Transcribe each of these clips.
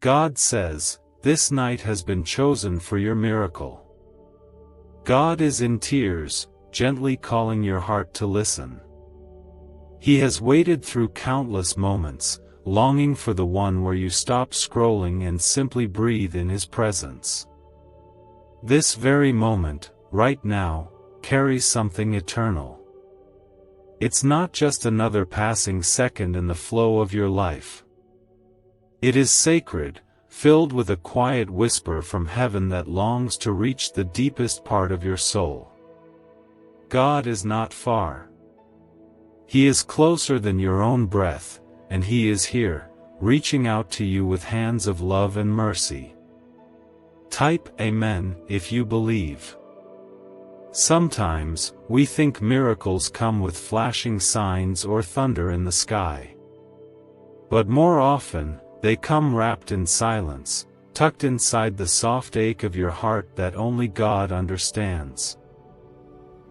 God says, this night has been chosen for your miracle. God is in tears, gently calling your heart to listen. He has waited through countless moments, longing for the one where you stop scrolling and simply breathe in His presence. This very moment, right now, carries something eternal. It's not just another passing second in the flow of your life. It is sacred, filled with a quiet whisper from heaven that longs to reach the deepest part of your soul. God is not far. He is closer than your own breath, and He is here, reaching out to you with hands of love and mercy. Type Amen if you believe. Sometimes, we think miracles come with flashing signs or thunder in the sky. But more often, they come wrapped in silence, tucked inside the soft ache of your heart that only God understands.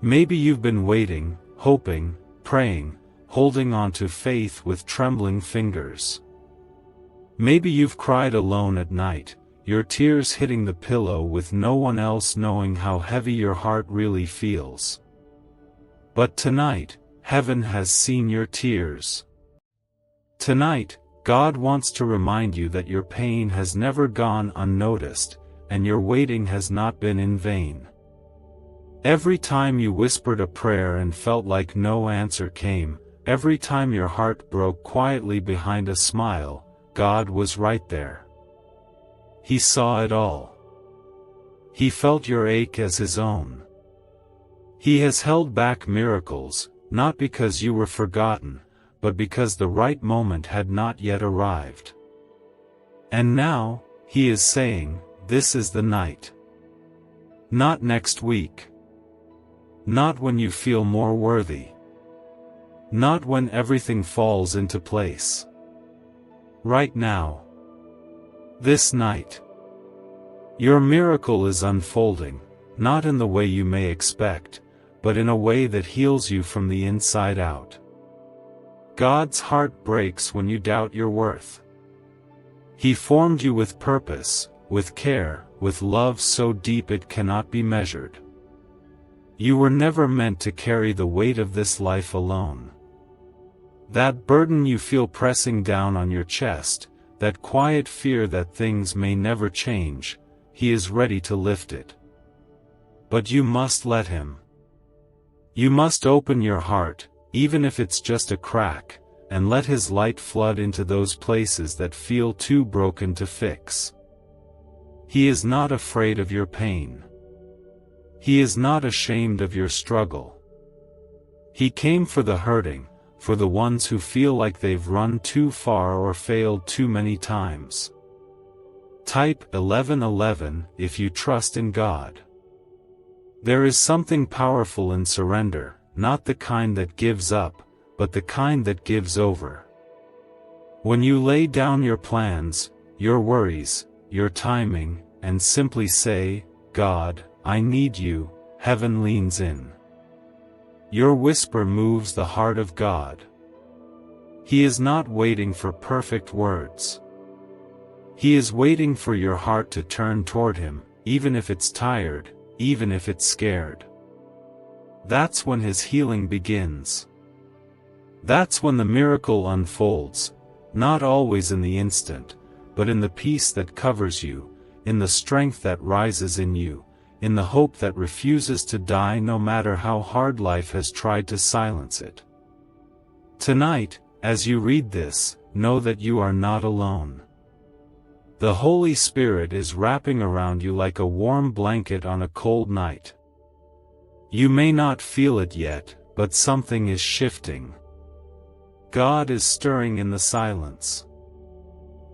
Maybe you've been waiting, hoping, praying, holding on to faith with trembling fingers. Maybe you've cried alone at night, your tears hitting the pillow with no one else knowing how heavy your heart really feels. But tonight, heaven has seen your tears. Tonight, God wants to remind you that your pain has never gone unnoticed, and your waiting has not been in vain. Every time you whispered a prayer and felt like no answer came, every time your heart broke quietly behind a smile, God was right there. He saw it all. He felt your ache as His own. He has held back miracles, not because you were forgotten, but because the right moment had not yet arrived. And now, He is saying, this is the night. Not next week. Not when you feel more worthy. Not when everything falls into place. Right now. This night. Your miracle is unfolding, not in the way you may expect, but in a way that heals you from the inside out. God's heart breaks when you doubt your worth. He formed you with purpose, with care, with love so deep it cannot be measured. You were never meant to carry the weight of this life alone. That burden you feel pressing down on your chest, that quiet fear that things may never change, He is ready to lift it. But you must let Him. You must open your heart, even if it's just a crack, and let His light flood into those places that feel too broken to fix. He is not afraid of your pain. He is not ashamed of your struggle. He came for the hurting, for the ones who feel like they've run too far or failed too many times. Type 1111 if you trust in God. There is something powerful in surrender, not the kind that gives up, but the kind that gives over. When you lay down your plans, your worries, your timing, and simply say, God, I need you, heaven leans in. Your whisper moves the heart of God. He is not waiting for perfect words. He is waiting for your heart to turn toward Him, even if it's tired, even if it's scared. That's when His healing begins. That's when the miracle unfolds, not always in the instant, but in the peace that covers you, in the strength that rises in you, in the hope that refuses to die no matter how hard life has tried to silence it. Tonight, as you read this, know that you are not alone. The Holy Spirit is wrapping around you like a warm blanket on a cold night. You may not feel it yet, but something is shifting. God is stirring in the silence.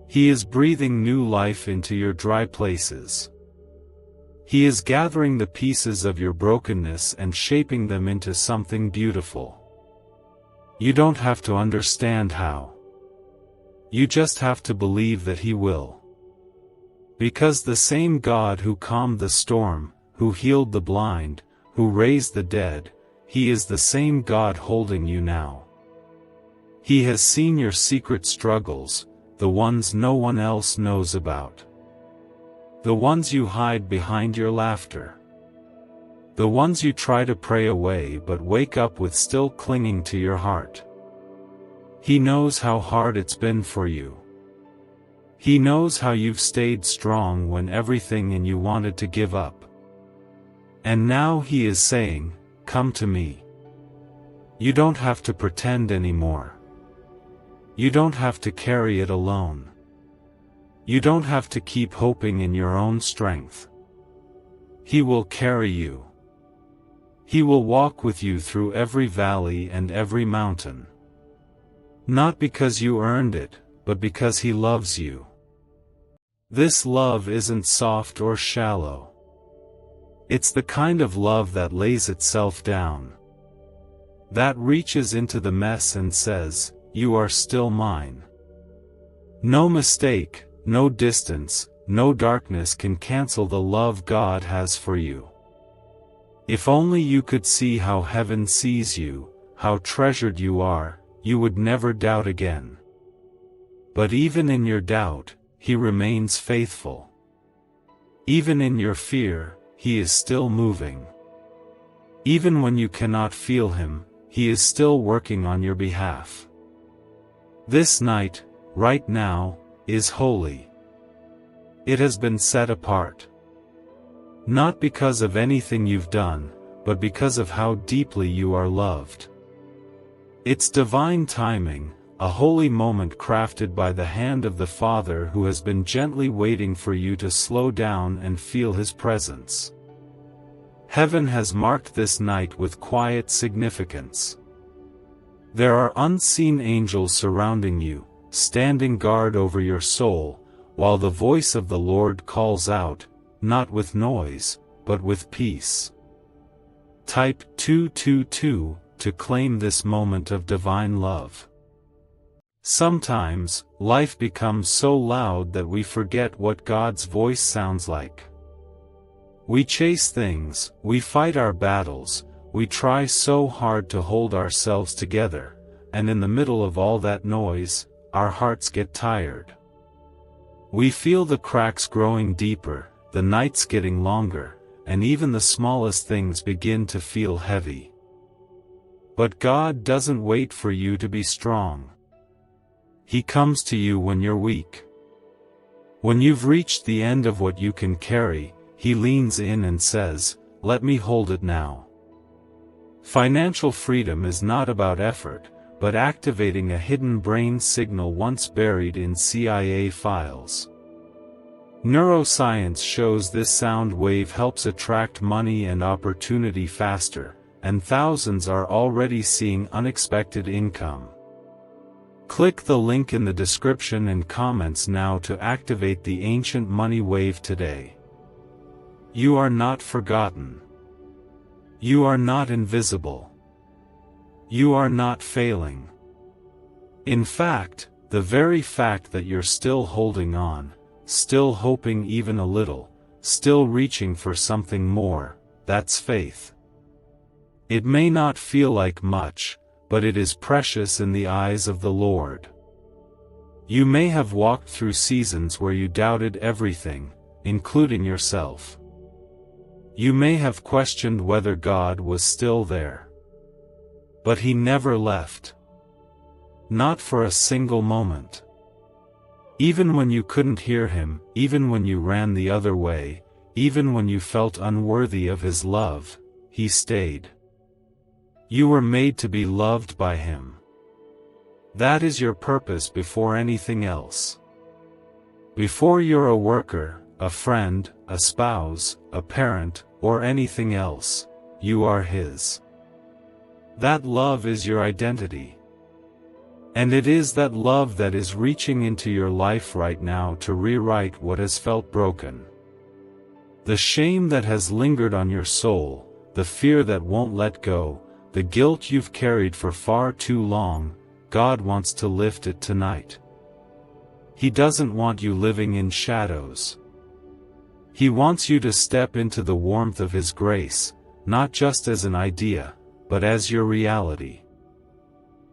He is breathing new life into your dry places. He is gathering the pieces of your brokenness and shaping them into something beautiful. You don't have to understand how. You just have to believe that He will. Because the same God who calmed the storm, who healed the blind, who raised the dead, He is the same God holding you now. He has seen your secret struggles, the ones no one else knows about. The ones you hide behind your laughter. The ones you try to pray away but wake up with still clinging to your heart. He knows how hard it's been for you. He knows how you've stayed strong when everything in you wanted to give up. And now he is saying, "Come to me." You don't have to pretend anymore. You don't have to carry it alone. You don't have to keep hoping in your own strength. He will carry you. He will walk with you through every valley and every mountain. Not because you earned it, but because he loves you. This love isn't soft or shallow. It's the kind of love that lays itself down. That reaches into the mess and says, "You are still mine." No mistake, no distance, no darkness can cancel the love God has for you. If only you could see how heaven sees you, how treasured you are, you would never doubt again. But even in your doubt, he remains faithful. Even in your fear, he is still moving. Even when you cannot feel him, he is still working on your behalf. This night, right now, is holy. It has been set apart. Not because of anything you've done, but because of how deeply you are loved. It's divine timing, a holy moment crafted by the hand of the Father who has been gently waiting for you to slow down and feel his presence. Heaven has marked this night with quiet significance. There are unseen angels surrounding you, standing guard over your soul, while the voice of the Lord calls out, not with noise, but with peace. Type 222 to claim this moment of divine love. Sometimes, life becomes so loud that we forget what God's voice sounds like. We chase things, we fight our battles, we try so hard to hold ourselves together, and in the middle of all that noise, our hearts get tired. We feel the cracks growing deeper, the nights getting longer, and even the smallest things begin to feel heavy. But God doesn't wait for you to be strong. He comes to you when you're weak. When you've reached the end of what you can carry, he leans in and says, "Let me hold it now." Financial freedom is not about effort, but activating a hidden brain signal once buried in CIA files. Neuroscience shows this sound wave helps attract money and opportunity faster, and thousands are already seeing unexpected income. Click the link in the description and comments now to activate the ancient money wave today. You are not forgotten. You are not invisible. You are not failing. In fact, the very fact that you're still holding on, still hoping even a little, still reaching for something more, that's faith. It may not feel like much, but it is precious in the eyes of the Lord. You may have walked through seasons where you doubted everything, including yourself. You may have questioned whether God was still there. But he never left. Not for a single moment. Even when you couldn't hear him, even when you ran the other way, even when you felt unworthy of his love, he stayed. You were made to be loved by him. That is your purpose before anything else. Before you're a worker, a friend, a spouse, a parent, or anything else, you are his. That love is your identity. And it is that love that is reaching into your life right now to rewrite what has felt broken. The shame that has lingered on your soul, the fear that won't let go, the guilt you've carried for far too long, God wants to lift it tonight. He doesn't want you living in shadows. He wants you to step into the warmth of his grace, not just as an idea, but as your reality.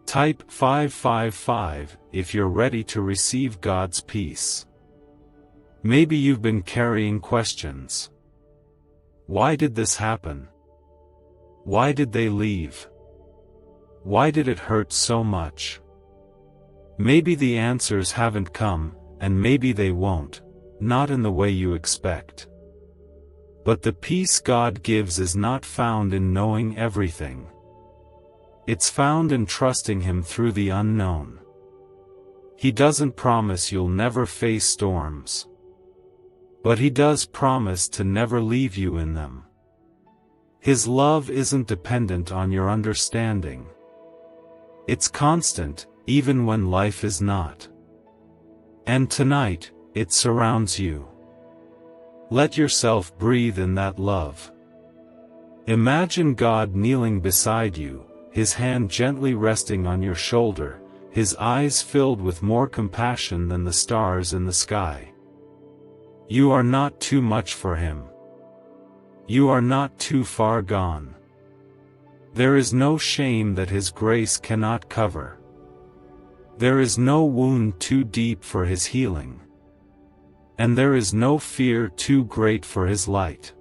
Type 555 if you're ready to receive God's peace. Maybe you've been carrying questions. Why did this happen? Why did they leave? Why did it hurt so much? Maybe the answers haven't come, and maybe they won't, not in the way you expect. But the peace God gives is not found in knowing everything. It's found in trusting Him through the unknown. He doesn't promise you'll never face storms. But He does promise to never leave you in them. His love isn't dependent on your understanding. It's constant, even when life is not. And tonight, it surrounds you. Let yourself breathe in that love. Imagine God kneeling beside you, His hand gently resting on your shoulder, His eyes filled with more compassion than the stars in the sky. You are not too much for Him. You are not too far gone. There is no shame that His grace cannot cover. There is no wound too deep for His healing. And there is no fear too great for His light.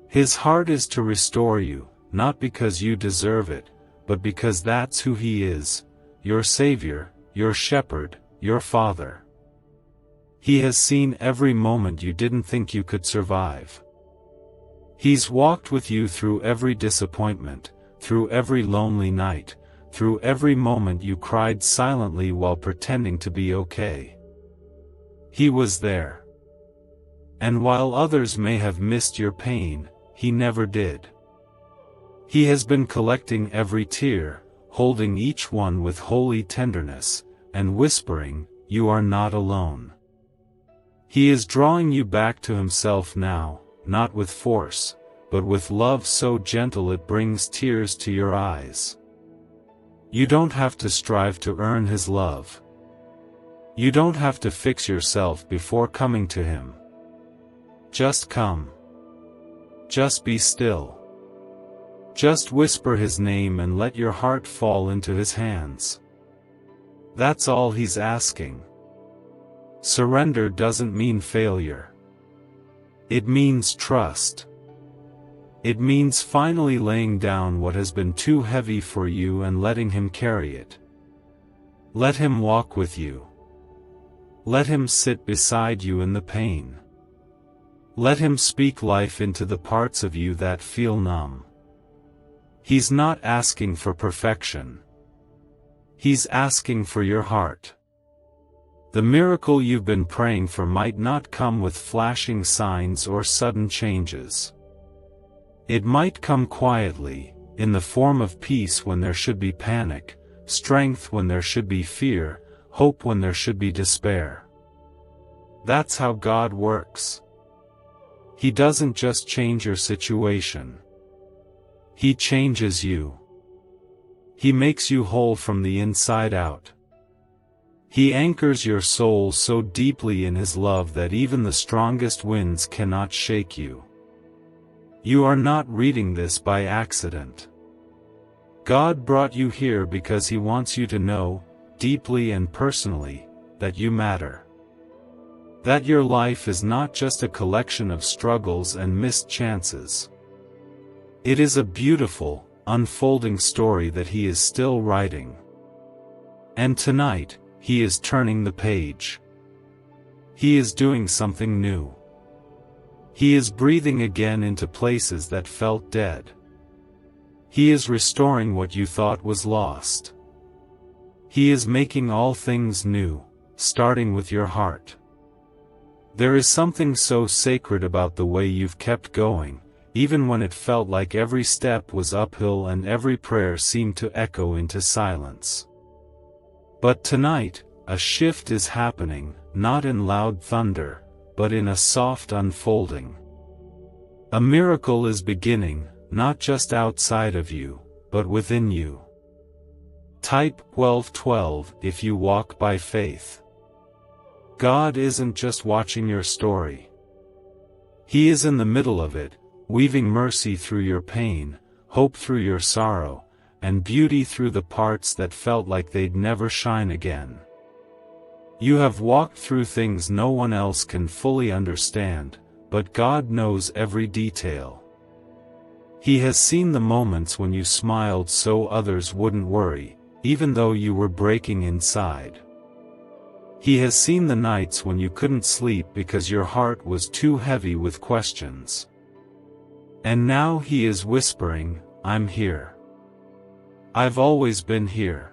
His heart is to restore you, not because you deserve it, but because that's who He is, your Savior, your Shepherd, your Father. He has seen every moment you didn't think you could survive. He's walked with you through every disappointment, through every lonely night, through every moment you cried silently while pretending to be okay. He was there. And while others may have missed your pain, He never did. He has been collecting every tear, holding each one with holy tenderness, and whispering, "You are not alone." He is drawing you back to Himself now, not with force, but with love so gentle it brings tears to your eyes. You don't have to strive to earn His love. You don't have to fix yourself before coming to Him. Just come. Just be still. Just whisper His name and let your heart fall into His hands. That's all He's asking. Surrender doesn't mean failure. It means trust. It means finally laying down what has been too heavy for you and letting Him carry it. Let Him walk with you. Let Him sit beside you in the pain. Let Him speak life into the parts of you that feel numb. He's not asking for perfection. He's asking for your heart. The miracle you've been praying for might not come with flashing signs or sudden changes. It might come quietly, in the form of peace when there should be panic, strength when there should be fear, hope when there should be despair. That's how God works. He doesn't just change your situation. He changes you. He makes you whole from the inside out. He anchors your soul so deeply in His love that even the strongest winds cannot shake you. You are not reading this by accident. God brought you here because He wants you to know, deeply and personally, that you matter. That your life is not just a collection of struggles and missed chances. It is a beautiful, unfolding story that He is still writing. And tonight, He is turning the page. He is doing something new. He is breathing again into places that felt dead. He is restoring what you thought was lost. He is making all things new, starting with your heart. There is something so sacred about the way you've kept going, even when it felt like every step was uphill and every prayer seemed to echo into silence. But tonight, a shift is happening, not in loud thunder, but in a soft unfolding. A miracle is beginning, not just outside of you, but within you. Type 1212 if you walk by faith. God isn't just watching your story. He is in the middle of it, weaving mercy through your pain, hope through your sorrow, and beauty through the parts that felt like they'd never shine again. You have walked through things no one else can fully understand, but God knows every detail. He has seen the moments when you smiled so others wouldn't worry, even though you were breaking inside. He has seen the nights when you couldn't sleep because your heart was too heavy with questions. And now He is whispering, "I'm here. I've always been here."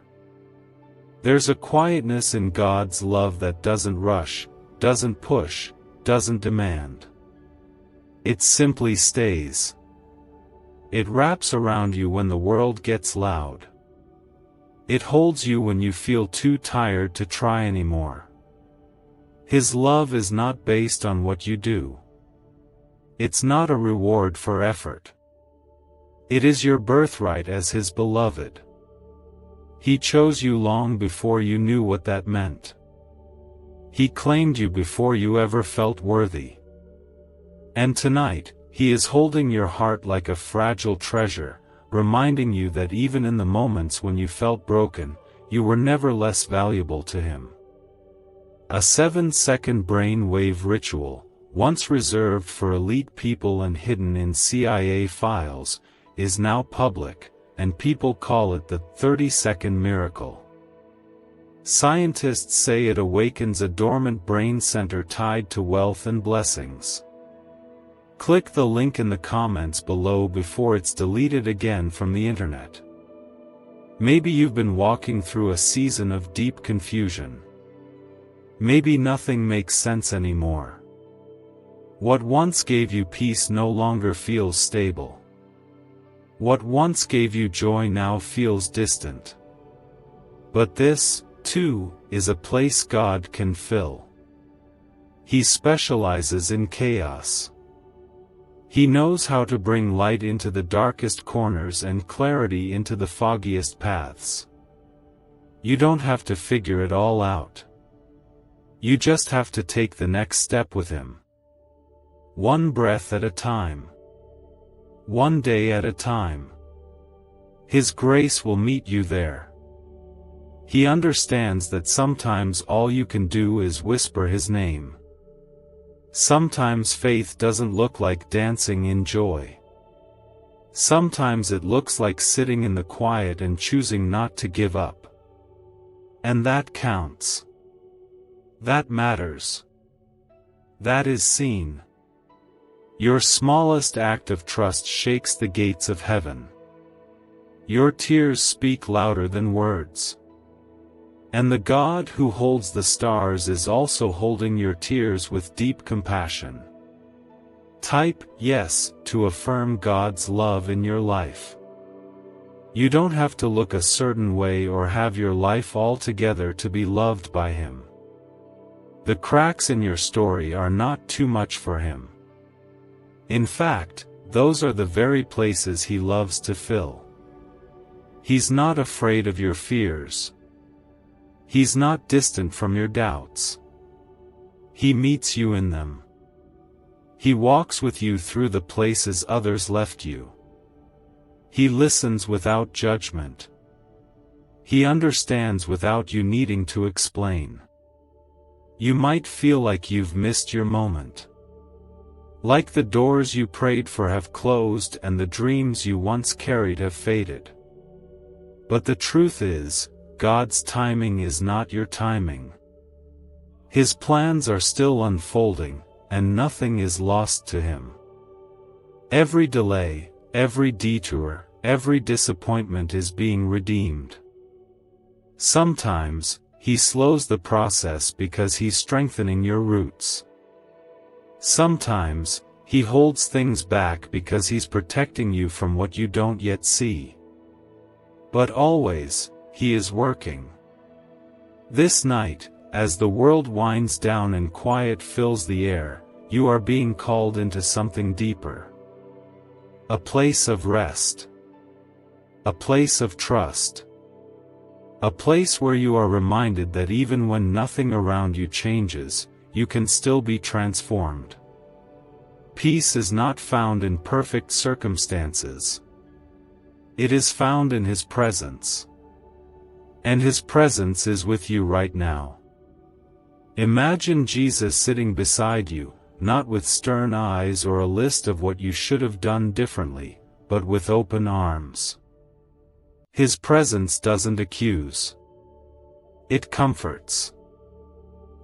There's a quietness in God's love that doesn't rush, doesn't push, doesn't demand. It simply stays. It wraps around you when the world gets loud. It holds you when you feel too tired to try anymore. His love is not based on what you do. It's not a reward for effort. It is your birthright as His beloved. He chose you long before you knew what that meant. He claimed you before you ever felt worthy. And tonight, He is holding your heart like a fragile treasure, reminding you that even in the moments when you felt broken, you were never less valuable to Him. A 7-second brain-wave ritual, once reserved for elite people and hidden in CIA files, is now public, and people call it the 30-second miracle. Scientists say it awakens a dormant brain center tied to wealth and blessings. Click the link in the comments below before it's deleted again from the internet. Maybe you've been walking through a season of deep confusion. Maybe nothing makes sense anymore. What once gave you peace no longer feels stable. What once gave you joy now feels distant. But this, too, is a place God can fill. He specializes in chaos. He knows how to bring light into the darkest corners and clarity into the foggiest paths. You don't have to figure it all out. You just have to take the next step with Him. One breath at a time. One day at a time. His grace will meet you there. He understands that sometimes all you can do is whisper His name. Sometimes faith doesn't look like dancing in joy. Sometimes it looks like sitting in the quiet and choosing not to give up. And that counts. That matters. That is seen. Your smallest act of trust shakes the gates of heaven. Your tears speak louder than words. And the God who holds the stars is also holding your tears with deep compassion. Type "yes" to affirm God's love in your life. You don't have to look a certain way or have your life all together to be loved by Him. The cracks in your story are not too much for Him. In fact, those are the very places He loves to fill. He's not afraid of your fears. He's not distant from your doubts. He meets you in them. He walks with you through the places others left you. He listens without judgment. He understands without you needing to explain. You might feel like you've missed your moment. Like the doors you prayed for have closed and the dreams you once carried have faded. But the truth is, God's timing is not your timing. His plans are still unfolding, and nothing is lost to Him. Every delay, every detour, every disappointment is being redeemed. Sometimes, He slows the process because He's strengthening your roots. Sometimes, He holds things back because He's protecting you from what you don't yet see. But always, He is working. This night, as the world winds down and quiet fills the air, you are being called into something deeper. A place of rest. A place of trust. A place where you are reminded that even when nothing around you changes, you can still be transformed. Peace is not found in perfect circumstances. It is found in His presence. And His presence is with you right now. Imagine Jesus sitting beside you, not with stern eyes or a list of what you should have done differently, but with open arms. His presence doesn't accuse. It comforts.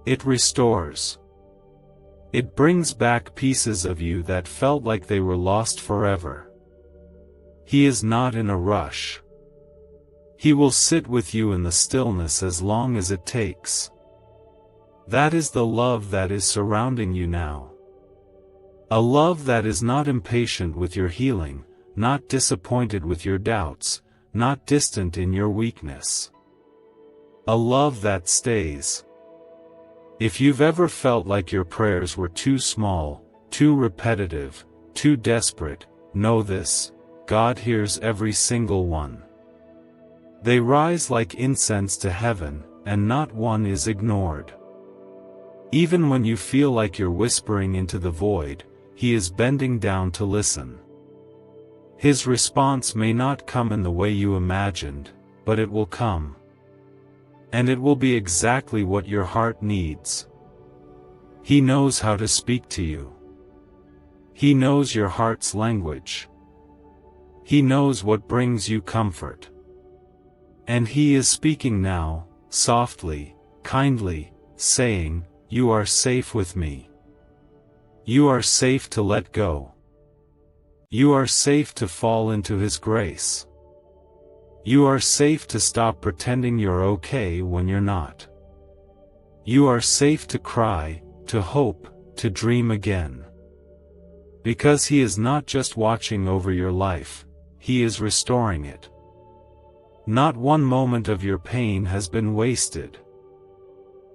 It restores. It brings back pieces of you that felt like they were lost forever. He is not in a rush. He will sit with you in the stillness as long as it takes. That is the love that is surrounding you now. A love that is not impatient with your healing, not disappointed with your doubts, not distant in your weakness. A love that stays. If you've ever felt like your prayers were too small, too repetitive, too desperate, know this: God hears every single one. They rise like incense to heaven, and not one is ignored. Even when you feel like you're whispering into the void, He is bending down to listen. His response may not come in the way you imagined, but it will come. And it will be exactly what your heart needs. He knows how to speak to you. He knows your heart's language. He knows what brings you comfort. And He is speaking now, softly, kindly, saying, "You are safe with me. You are safe to let go. You are safe to fall into His grace. You are safe to stop pretending you're okay when you're not. You are safe to cry, to hope, to dream again. Because He is not just watching over your life, He is restoring it. Not one moment of your pain has been wasted.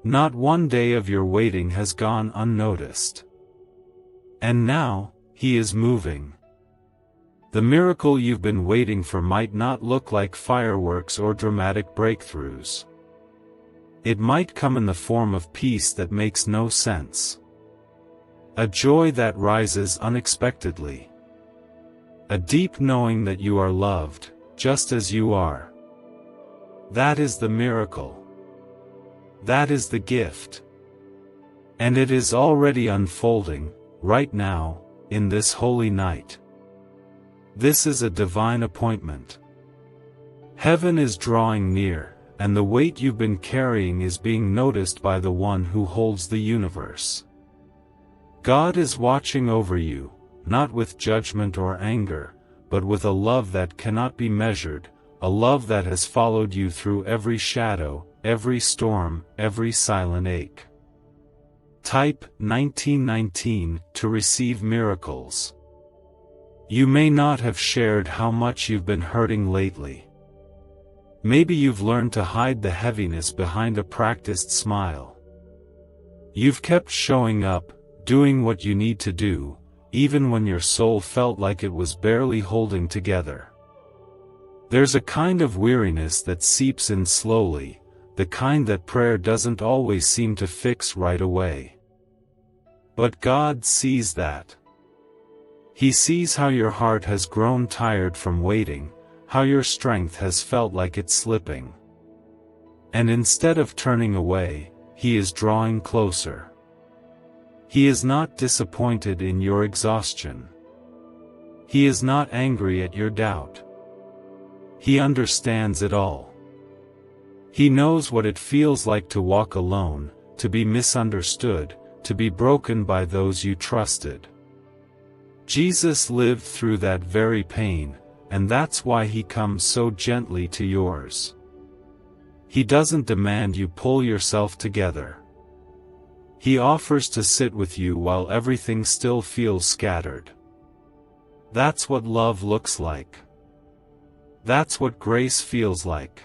Not one day of your waiting has gone unnoticed. And now, He is moving. The miracle you've been waiting for might not look like fireworks or dramatic breakthroughs. It might come in the form of peace that makes no sense. A joy that rises unexpectedly. A deep knowing that you are loved, just as you are. That is the miracle. That is the gift. And it is already unfolding, right now, in this holy night. This is a divine appointment. Heaven is drawing near, and the weight you've been carrying is being noticed by the One who holds the universe. God is watching over you, not with judgment or anger, but with a love that cannot be measured, a love that has followed you through every shadow, every storm, every silent ache. Type 1919 to receive miracles. You may not have shared how much you've been hurting lately. Maybe you've learned to hide the heaviness behind a practiced smile. You've kept showing up, doing what you need to do, even when your soul felt like it was barely holding together. There's a kind of weariness that seeps in slowly, the kind that prayer doesn't always seem to fix right away. But God sees that. He sees how your heart has grown tired from waiting, how your strength has felt like it's slipping. And instead of turning away, He is drawing closer. He is not disappointed in your exhaustion. He is not angry at your doubt. He understands it all. He knows what it feels like to walk alone, to be misunderstood, to be broken by those you trusted. Jesus lived through that very pain, and that's why He comes so gently to yours. He doesn't demand you pull yourself together. He offers to sit with you while everything still feels scattered. That's what love looks like. That's what grace feels like.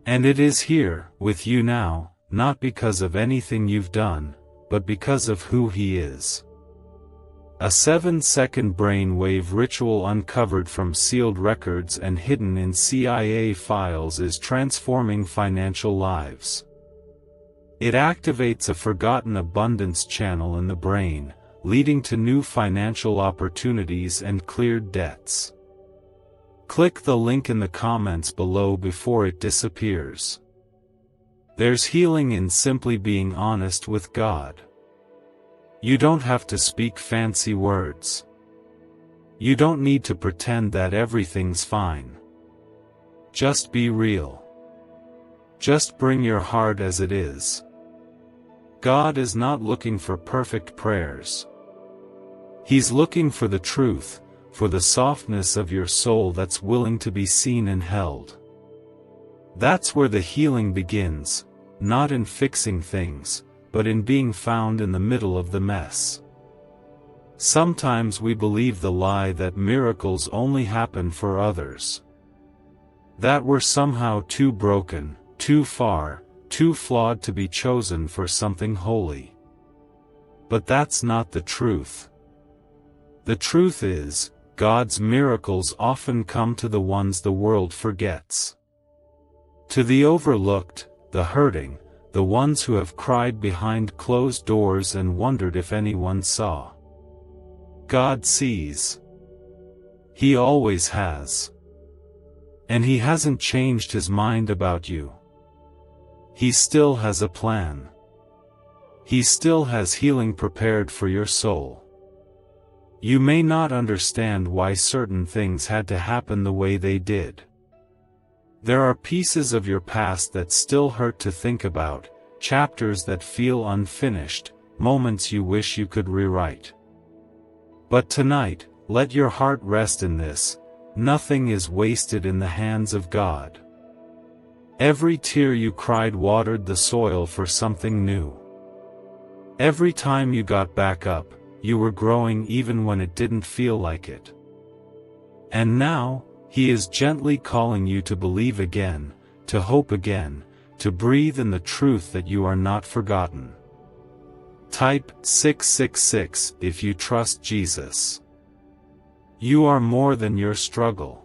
And it is here, with you now, not because of anything you've done, but because of who He is. A 7-second brainwave ritual uncovered from sealed records and hidden in CIA files is transforming financial lives. It activates a forgotten abundance channel in the brain, leading to new financial opportunities and cleared debts. Click the link in the comments below before it disappears. There's healing in simply being honest with God. You don't have to speak fancy words. You don't need to pretend that everything's fine. Just be real. Just bring your heart as it is. God is not looking for perfect prayers. He's looking for the truth, for the softness of your soul that's willing to be seen and held. That's where the healing begins, not in fixing things, but in being found in the middle of the mess. Sometimes we believe the lie that miracles only happen for others. That we're somehow too broken, too far, too flawed to be chosen for something holy. But that's not the truth. The truth is, God's miracles often come to the ones the world forgets. To the overlooked, the hurting, the ones who have cried behind closed doors and wondered if anyone saw. God sees. He always has. And He hasn't changed His mind about you. He still has a plan. He still has healing prepared for your soul. You may not understand why certain things had to happen the way they did. There are pieces of your past that still hurt to think about, chapters that feel unfinished, moments you wish you could rewrite. But tonight, let your heart rest in this: nothing is wasted in the hands of God. Every tear you cried watered the soil for something new. Every time you got back up, you were growing even when it didn't feel like it. And now, He is gently calling you to believe again, to hope again, to breathe in the truth that you are not forgotten. Type 666 if you trust Jesus. You are more than your struggle.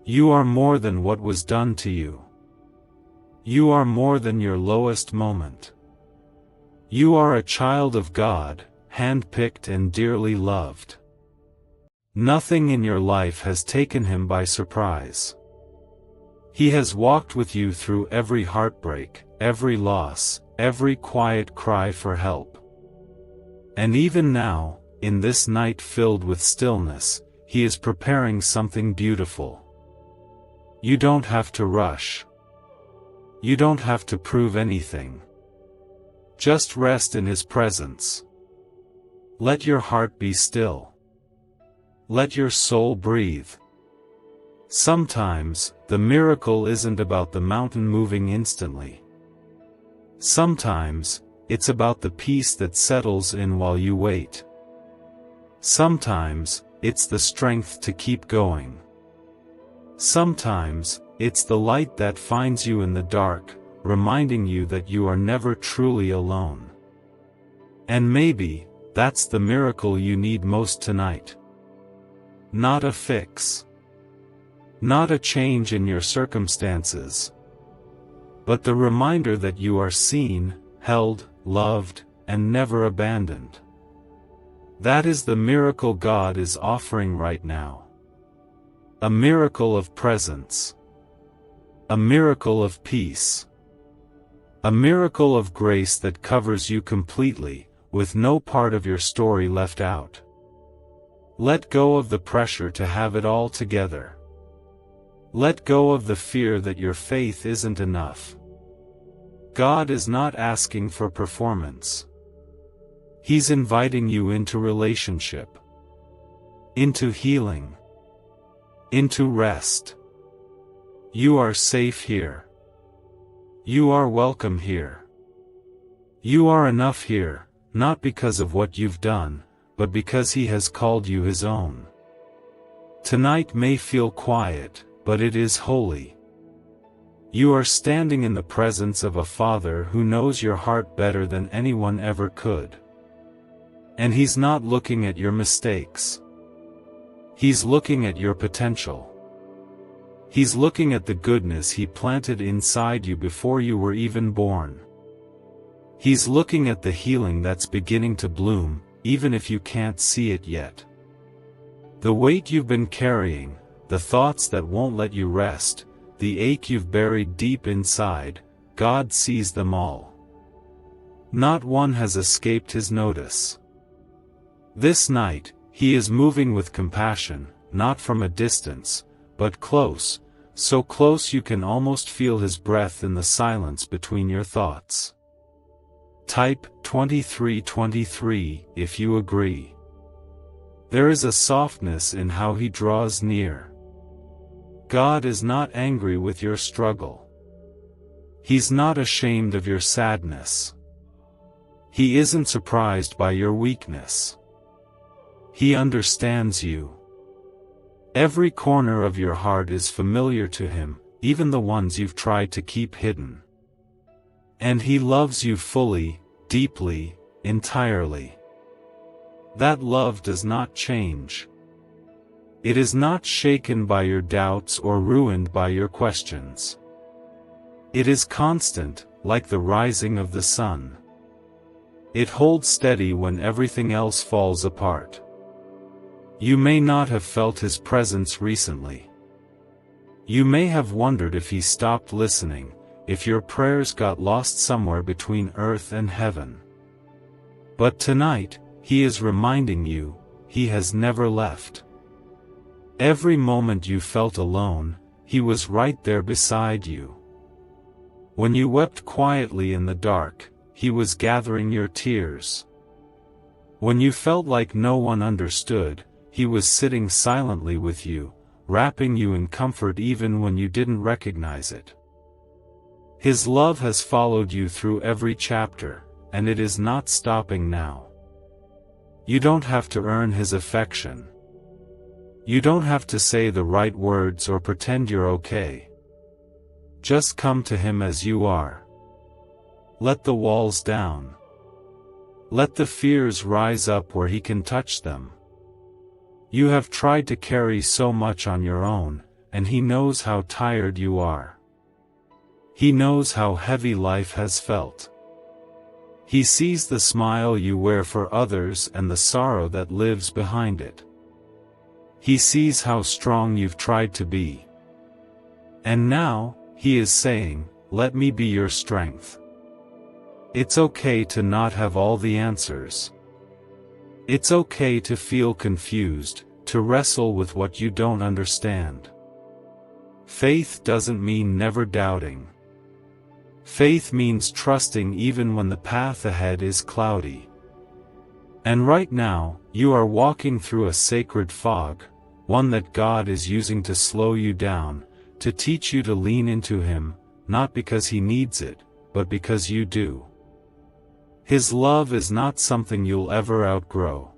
You are more than what was done to you. You are more than your lowest moment. You are a child of God, handpicked and dearly loved. Nothing in your life has taken Him by surprise. He has walked with you through every heartbreak, every loss, every quiet cry for help. And even now, in this night filled with stillness, He is preparing something beautiful. You don't have to rush. You don't have to prove anything. Just rest in His presence. Let your heart be still. Let your soul breathe. Sometimes, the miracle isn't about the mountain moving instantly. Sometimes, it's about the peace that settles in while you wait. Sometimes, it's the strength to keep going. Sometimes, it's the light that finds you in the dark, reminding you that you are never truly alone. And maybe, that's the miracle you need most tonight. Not a fix. Not a change in your circumstances. But the reminder that you are seen, held, loved, and never abandoned. That is the miracle God is offering right now. A miracle of presence. A miracle of peace. A miracle of grace that covers you completely, with no part of your story left out. Let go of the pressure to have it all together. Let go of the fear that your faith isn't enough. God is not asking for performance. He's inviting you into relationship, into healing, into rest. You are safe here. You are welcome here. You are enough here, not because of what you've done, but because He has called you His own. Tonight may feel quiet, but it is holy. You are standing in the presence of a Father who knows your heart better than anyone ever could. And He's not looking at your mistakes. He's looking at your potential. He's looking at the goodness He planted inside you before you were even born. He's looking at the healing that's beginning to bloom, even if you can't see it yet. The weight you've been carrying, the thoughts that won't let you rest, the ache you've buried deep inside, God sees them all. Not one has escaped his notice. This night, he is moving with compassion, not from a distance, but close, so close you can almost feel his breath in the silence between your thoughts. Type 2323 if you agree. There is a softness in how he draws near. God is not angry with your struggle. He's not ashamed of your sadness. He isn't surprised by your weakness. He understands you. Every corner of your heart is familiar to him, even the ones you've tried to keep hidden. And he loves you fully, deeply, entirely. That love does not change. It is not shaken by your doubts or ruined by your questions. It is constant, like the rising of the sun. It holds steady when everything else falls apart. You may not have felt his presence recently. You may have wondered if he stopped listening, if your prayers got lost somewhere between earth and heaven. But tonight, he is reminding you, he has never left. Every moment you felt alone, he was right there beside you. When you wept quietly in the dark, he was gathering your tears. When you felt like no one understood, he was sitting silently with you, wrapping you in comfort even when you didn't recognize it. His love has followed you through every chapter, and it is not stopping now. You don't have to earn his affection. You don't have to say the right words or pretend you're okay. Just come to him as you are. Let the walls down. Let the fears rise up where he can touch them. You have tried to carry so much on your own, and he knows how tired you are. He knows how heavy life has felt. He sees the smile you wear for others and the sorrow that lives behind it. He sees how strong you've tried to be. And now, he is saying, let me be your strength. It's okay to not have all the answers. It's okay to feel confused, to wrestle with what you don't understand. Faith doesn't mean never doubting. Faith means trusting even when the path ahead is cloudy. And right now, you are walking through a sacred fog, one that God is using to slow you down, to teach you to lean into him, not because he needs it, but because you do. His love is not something you'll ever outgrow.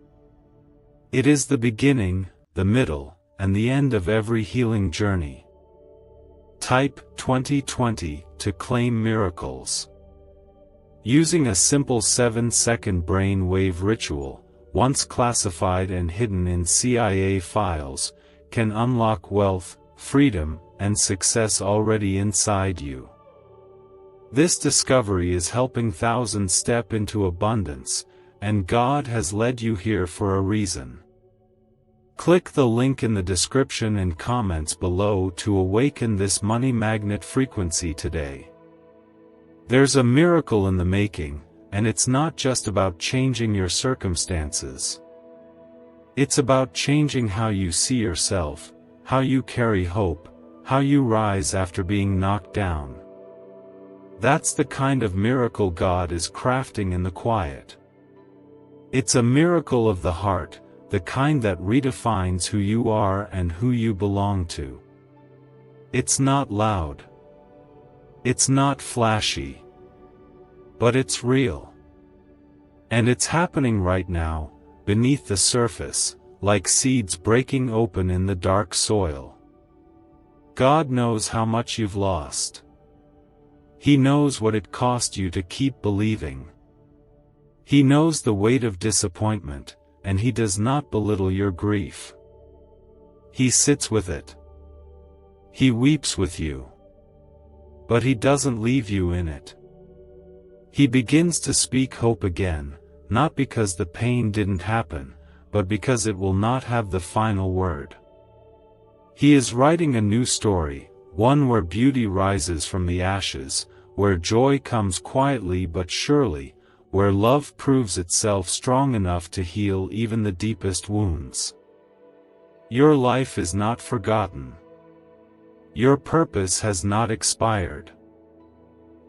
It is the beginning, the middle, and the end of every healing journey. Type 2020 to claim miracles. Using a simple 7-second brain wave ritual, once classified and hidden in CIA files, can unlock wealth, freedom, and success already inside you. This discovery is helping thousands step into abundance, and God has led you here for a reason. Click the link in the description and comments below to awaken this money magnet frequency today. There's a miracle in the making, and it's not just about changing your circumstances. It's about changing how you see yourself, how you carry hope, how you rise after being knocked down. That's the kind of miracle God is crafting in the quiet. It's a miracle of the heart, the kind that redefines who you are and who you belong to. It's not loud. It's not flashy. But it's real. And it's happening right now, beneath the surface, like seeds breaking open in the dark soil. God knows how much you've lost. He knows what it cost you to keep believing. He knows the weight of disappointment, and he does not belittle your grief. He sits with it. He weeps with you. But he doesn't leave you in it. He begins to speak hope again, not because the pain didn't happen, but because it will not have the final word. He is writing a new story, one where beauty rises from the ashes, where joy comes quietly but surely, where love proves itself strong enough to heal even the deepest wounds. Your life is not forgotten. Your purpose has not expired.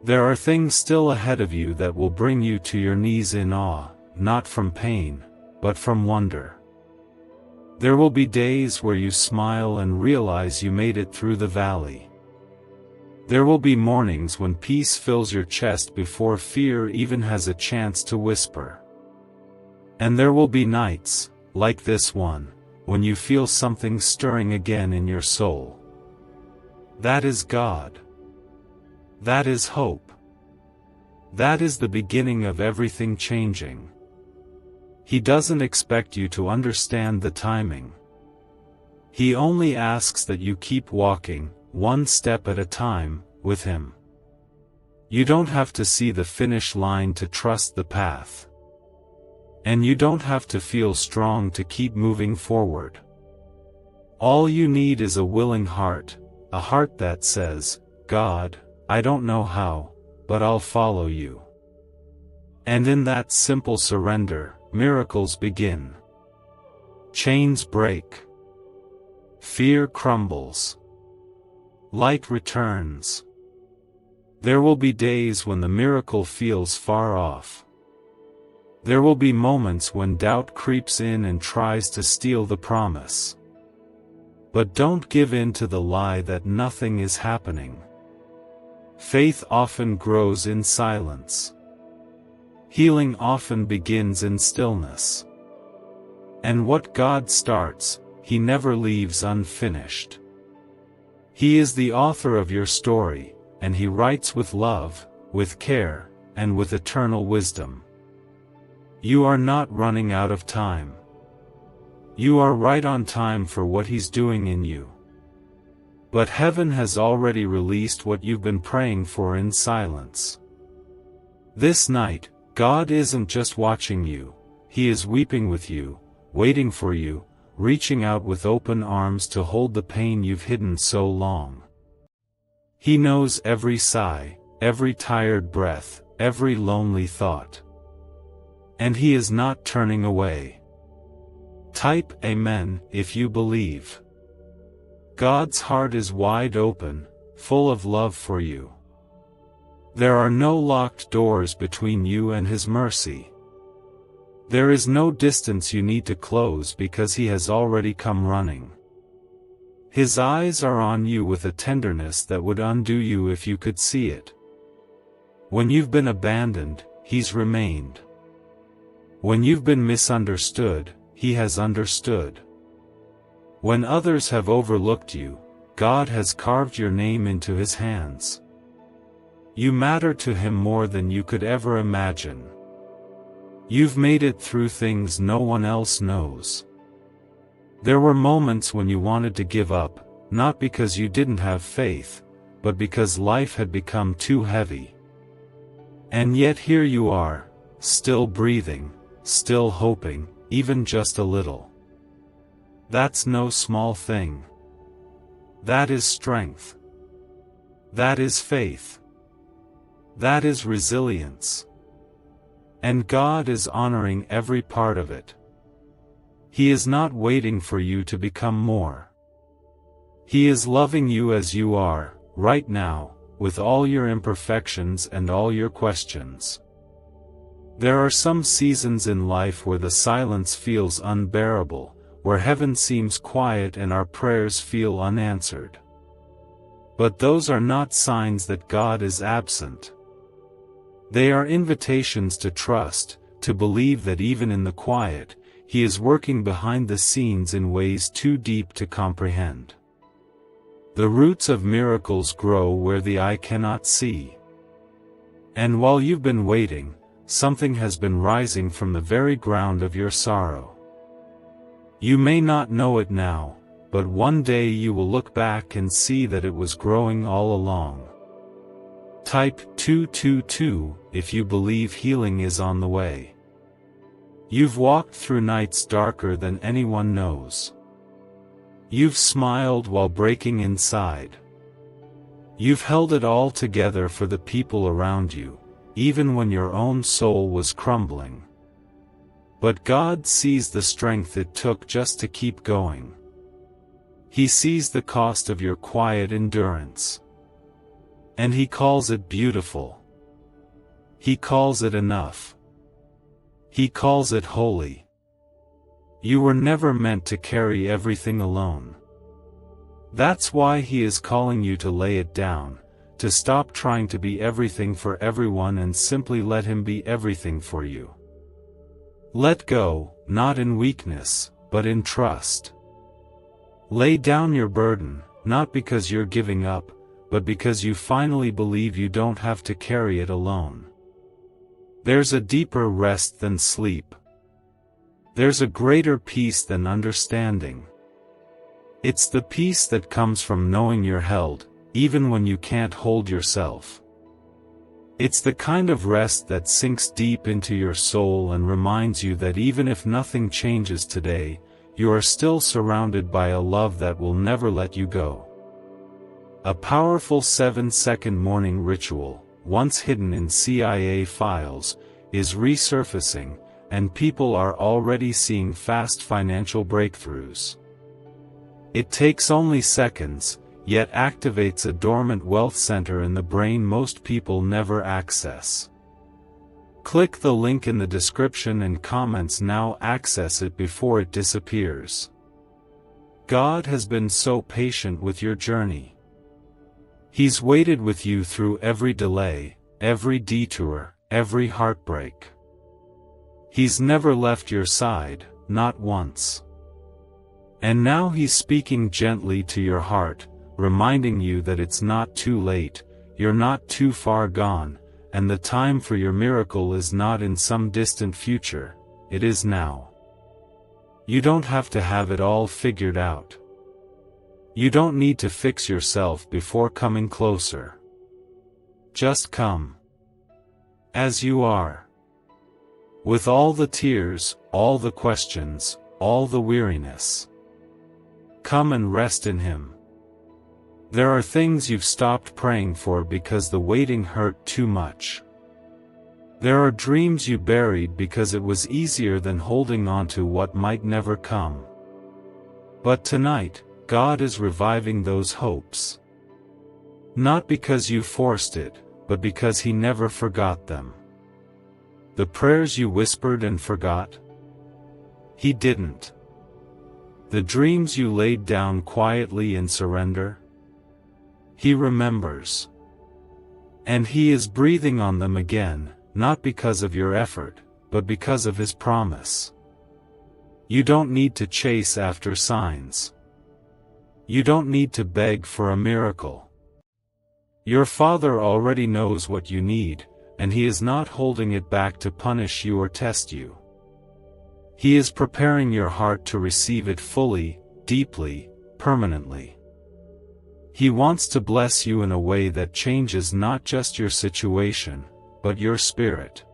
There are things still ahead of you that will bring you to your knees in awe, not from pain, but from wonder. There will be days where you smile and realize you made it through the valley. There will be mornings when peace fills your chest before fear even has a chance to whisper. And there will be nights, like this one, when you feel something stirring again in your soul. That is God. That is hope. That is the beginning of everything changing. He doesn't expect you to understand the timing. He only asks that you keep walking, one step at a time, with Him. You don't have to see the finish line to trust the path. And you don't have to feel strong to keep moving forward. All you need is a willing heart, a heart that says, God, I don't know how, but I'll follow you. And in that simple surrender, miracles begin. Chains break. Fear crumbles. Light returns. There will be days when the miracle feels far off. There will be moments when doubt creeps in and tries to steal the promise. But don't give in to the lie that nothing is happening. Faith often grows in silence. Healing often begins in stillness. And what God starts, He never leaves unfinished. He is the author of your story, and He writes with love, with care, and with eternal wisdom. You are not running out of time. You are right on time for what He's doing in you. But heaven has already released what you've been praying for in silence. This night, God isn't just watching you, He is weeping with you, waiting for you, reaching out with open arms to hold the pain you've hidden so long. He knows every sigh, every tired breath, every lonely thought. And He is not turning away. Type Amen if you believe. God's heart is wide open, full of love for you. There are no locked doors between you and His mercy. There is no distance you need to close because He has already come running. His eyes are on you with a tenderness that would undo you if you could see it. When you've been abandoned, He's remained. When you've been misunderstood, He has understood. When others have overlooked you, God has carved your name into His hands. You matter to Him more than you could ever imagine. You've made it through things no one else knows. There were moments when you wanted to give up, not because you didn't have faith, but because life had become too heavy. And yet here you are, still breathing, still hoping, even just a little. That's no small thing. That is strength. That is faith. That is resilience. And God is honoring every part of it. He is not waiting for you to become more. He is loving you as you are, right now, with all your imperfections and all your questions. There are some seasons in life where the silence feels unbearable, where heaven seems quiet and our prayers feel unanswered. But those are not signs that God is absent. They are invitations to trust, to believe that even in the quiet, He is working behind the scenes in ways too deep to comprehend. The roots of miracles grow where the eye cannot see. And while you've been waiting, something has been rising from the very ground of your sorrow. You may not know it now, but one day you will look back and see that it was growing all along. Type 222 if you believe healing is on the way. You've walked through nights darker than anyone knows. You've smiled while breaking inside. You've held it all together for the people around you, even when your own soul was crumbling. But God sees the strength it took just to keep going. He sees the cost of your quiet endurance. And He calls it beautiful. He calls it enough. He calls it holy. You were never meant to carry everything alone. That's why He is calling you to lay it down, to stop trying to be everything for everyone and simply let Him be everything for you. Let go, not in weakness, but in trust. Lay down your burden, not because you're giving up, but because you finally believe you don't have to carry it alone. There's a deeper rest than sleep. There's a greater peace than understanding. It's the peace that comes from knowing you're held, even when you can't hold yourself. It's the kind of rest that sinks deep into your soul and reminds you that even if nothing changes today, you are still surrounded by a love that will never let you go. A powerful 7-second morning ritual, once hidden in CIA files, is resurfacing, and people are already seeing fast financial breakthroughs. It takes only seconds, yet activates a dormant wealth center in the brain most people never access. Click the link in the description and comments now. Access it before it disappears. God has been so patient with your journey. He's waited with you through every delay, every detour, every heartbreak. He's never left your side, not once. And now He's speaking gently to your heart, reminding you that it's not too late, you're not too far gone, and the time for your miracle is not in some distant future, it is now. You don't have to have it all figured out. You don't need to fix yourself before coming closer. Just come. As you are. With all the tears, all the questions, all the weariness. Come and rest in Him. There are things you've stopped praying for because the waiting hurt too much. There are dreams you buried because it was easier than holding on to what might never come. But tonight, God is reviving those hopes. Not because you forced it, but because He never forgot them. The prayers you whispered and forgot? He didn't. The dreams you laid down quietly in surrender? He remembers. And He is breathing on them again, not because of your effort, but because of His promise. You don't need to chase after signs. You don't need to beg for a miracle. Your Father already knows what you need, and He is not holding it back to punish you or test you. He is preparing your heart to receive it fully, deeply, permanently. He wants to bless you in a way that changes not just your situation, but your spirit.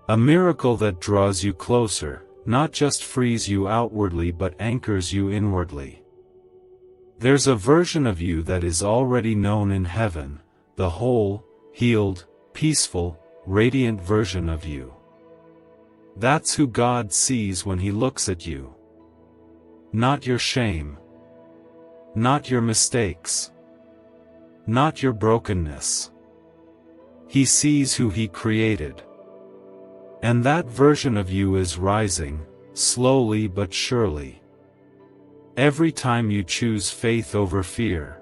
A miracle that draws you closer, not just frees you outwardly but anchors you inwardly. There's a version of you that is already known in heaven, the whole, healed, peaceful, radiant version of you. That's who God sees when He looks at you. Not your shame. Not your mistakes. Not your brokenness. He sees who He created. And that version of you is rising, slowly but surely. Every time you choose faith over fear.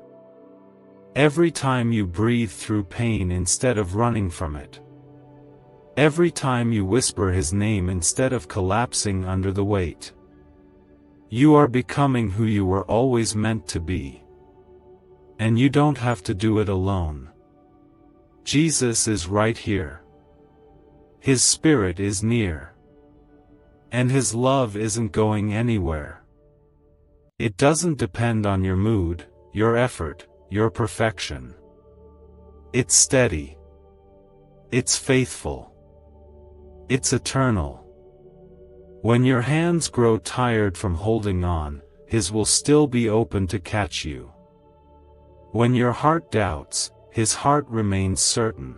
Every time you breathe through pain instead of running from it. Every time you whisper His name instead of collapsing under the weight. You are becoming who you were always meant to be. And you don't have to do it alone. Jesus is right here. His Spirit is near. And His love isn't going anywhere. It doesn't depend on your mood, your effort, your perfection. It's steady. It's faithful. It's eternal. When your hands grow tired from holding on, His will still be open to catch you. When your heart doubts, His heart remains certain.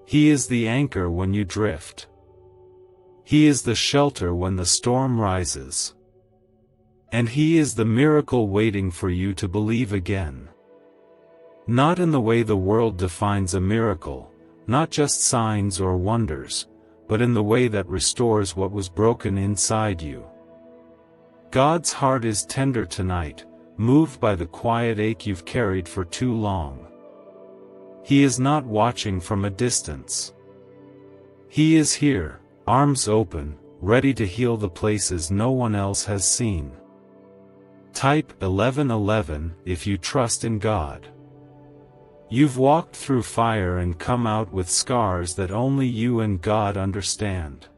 He is the anchor when you drift. He is the shelter when the storm rises. And He is the miracle waiting for you to believe again. Not in the way the world defines a miracle, not just signs or wonders, but in the way that restores what was broken inside you. God's heart is tender tonight, moved by the quiet ache you've carried for too long. He is not watching from a distance. He is here, arms open, ready to heal the places no one else has seen. Type 1111 if you trust in God. You've walked through fire and come out with scars that only you and God understand.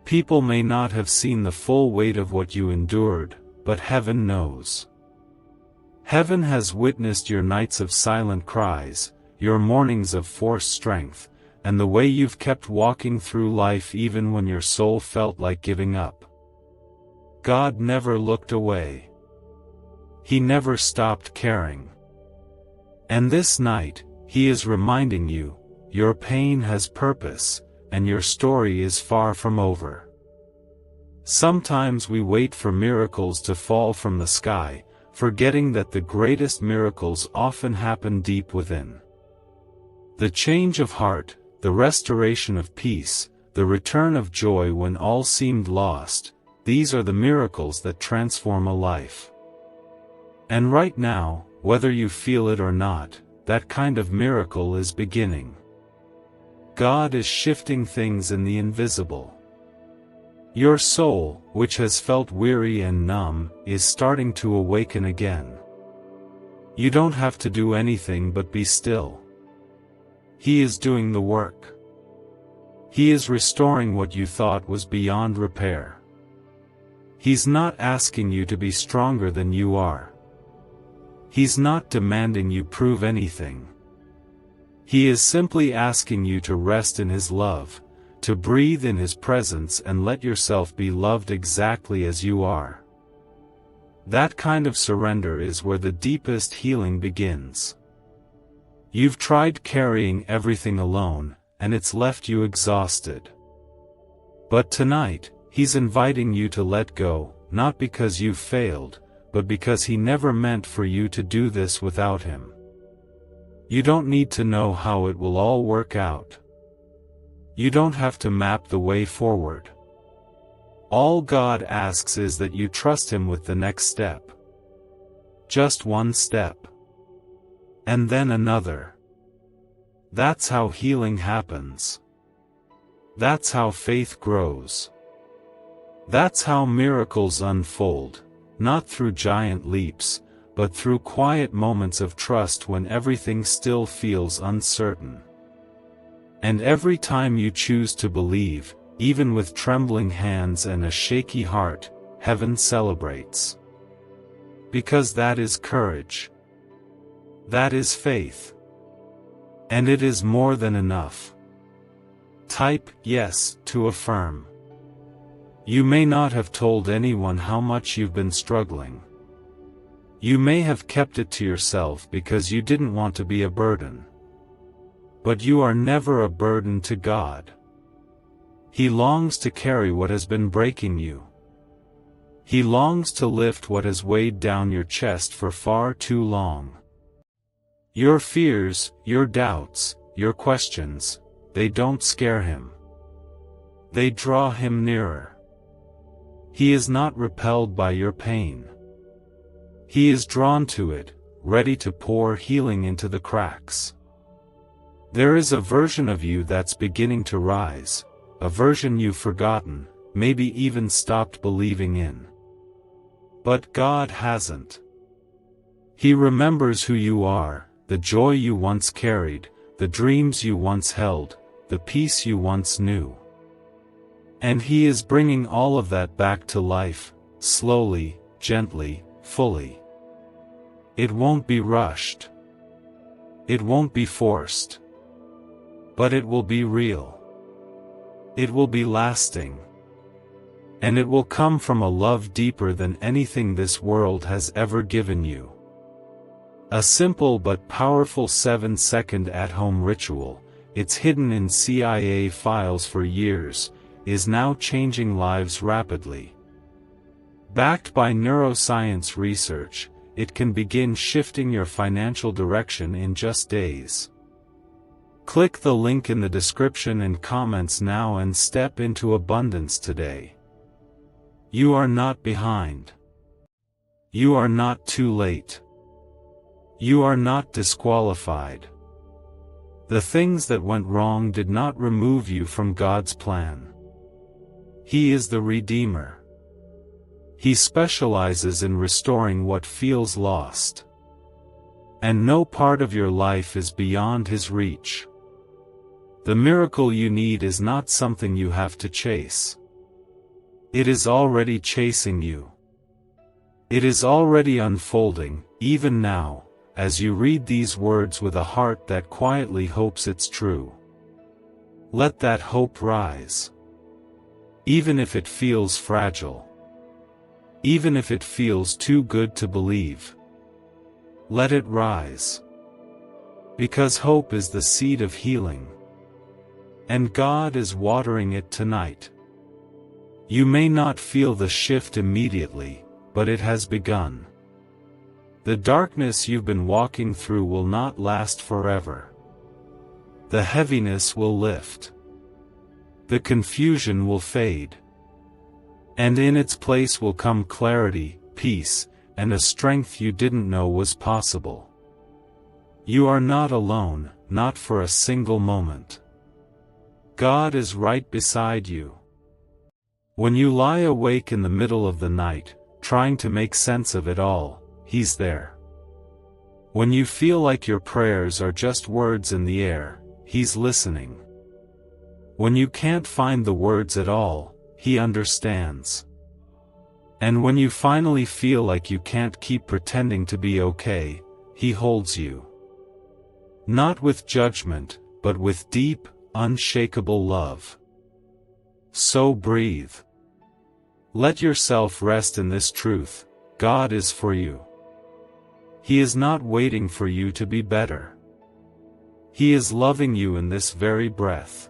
People may not have seen the full weight of what you endured, but heaven knows. Heaven has witnessed your nights of silent cries, your mornings of forced strength, and the way you've kept walking through life even when your soul felt like giving up. God never looked away. He never stopped caring. And this night, He is reminding you, your pain has purpose, and your story is far from over. Sometimes we wait for miracles to fall from the sky, forgetting that the greatest miracles often happen deep within. The change of heart, the restoration of peace, the return of joy when all seemed lost, these are the miracles that transform a life. And right now, whether you feel it or not, that kind of miracle is beginning. God is shifting things in the invisible. Your soul, which has felt weary and numb, is starting to awaken again. You don't have to do anything but be still. He is doing the work. He is restoring what you thought was beyond repair. He's not asking you to be stronger than you are. He's not demanding you prove anything. He is simply asking you to rest in His love, to breathe in His presence and let yourself be loved exactly as you are. That kind of surrender is where the deepest healing begins. You've tried carrying everything alone, and it's left you exhausted. But tonight, He's inviting you to let go, not because you've failed, but because He never meant for you to do this without Him. You don't need to know how it will all work out. You don't have to map the way forward. All God asks is that you trust Him with the next step. Just one step. And then another. That's how healing happens. That's how faith grows. That's how miracles unfold, not through giant leaps, but through quiet moments of trust when everything still feels uncertain. And every time you choose to believe, even with trembling hands and a shaky heart, heaven celebrates. Because that is courage. That is faith. And it is more than enough. Type yes to affirm. You may not have told anyone how much you've been struggling. You may have kept it to yourself because you didn't want to be a burden. But you are never a burden to God. He longs to carry what has been breaking you. He longs to lift what has weighed down your chest for far too long. Your fears, your doubts, your questions, they don't scare Him. They draw Him nearer. He is not repelled by your pain. He is drawn to it, ready to pour healing into the cracks. There is a version of you that's beginning to rise, a version you've forgotten, maybe even stopped believing in. But God hasn't. He remembers who you are, the joy you once carried, the dreams you once held, the peace you once knew. And He is bringing all of that back to life, slowly, gently, fully. It won't be rushed. It won't be forced. But it will be real. It will be lasting. And it will come from a love deeper than anything this world has ever given you. A simple but powerful 7-second at-home ritual, it's hidden in CIA files for years, is now changing lives rapidly. Backed by neuroscience research, it can begin shifting your financial direction in just days. Click the link in the description and comments now and step into abundance today. You are not behind. You are not too late. You are not disqualified. The things that went wrong did not remove you from God's plan. He is the Redeemer. He specializes in restoring what feels lost. And no part of your life is beyond His reach. The miracle you need is not something you have to chase. It is already chasing you. It is already unfolding, even now, as you read these words with a heart that quietly hopes it's true. Let that hope rise. Even if it feels fragile. Even if it feels too good to believe. Let it rise. Because hope is the seed of healing. And God is watering it tonight. You may not feel the shift immediately, but it has begun. The darkness you've been walking through will not last forever. The heaviness will lift. The confusion will fade. And in its place will come clarity, peace, and a strength you didn't know was possible. You are not alone, not for a single moment. God is right beside you. When you lie awake in the middle of the night, trying to make sense of it all, He's there. When you feel like your prayers are just words in the air, He's listening. When you can't find the words at all, He understands. And when you finally feel like you can't keep pretending to be okay, He holds you. Not with judgment, but with deep, unshakable love. So breathe. Let yourself rest in this truth: God is for you. He is not waiting for you to be better. He is loving you in this very breath.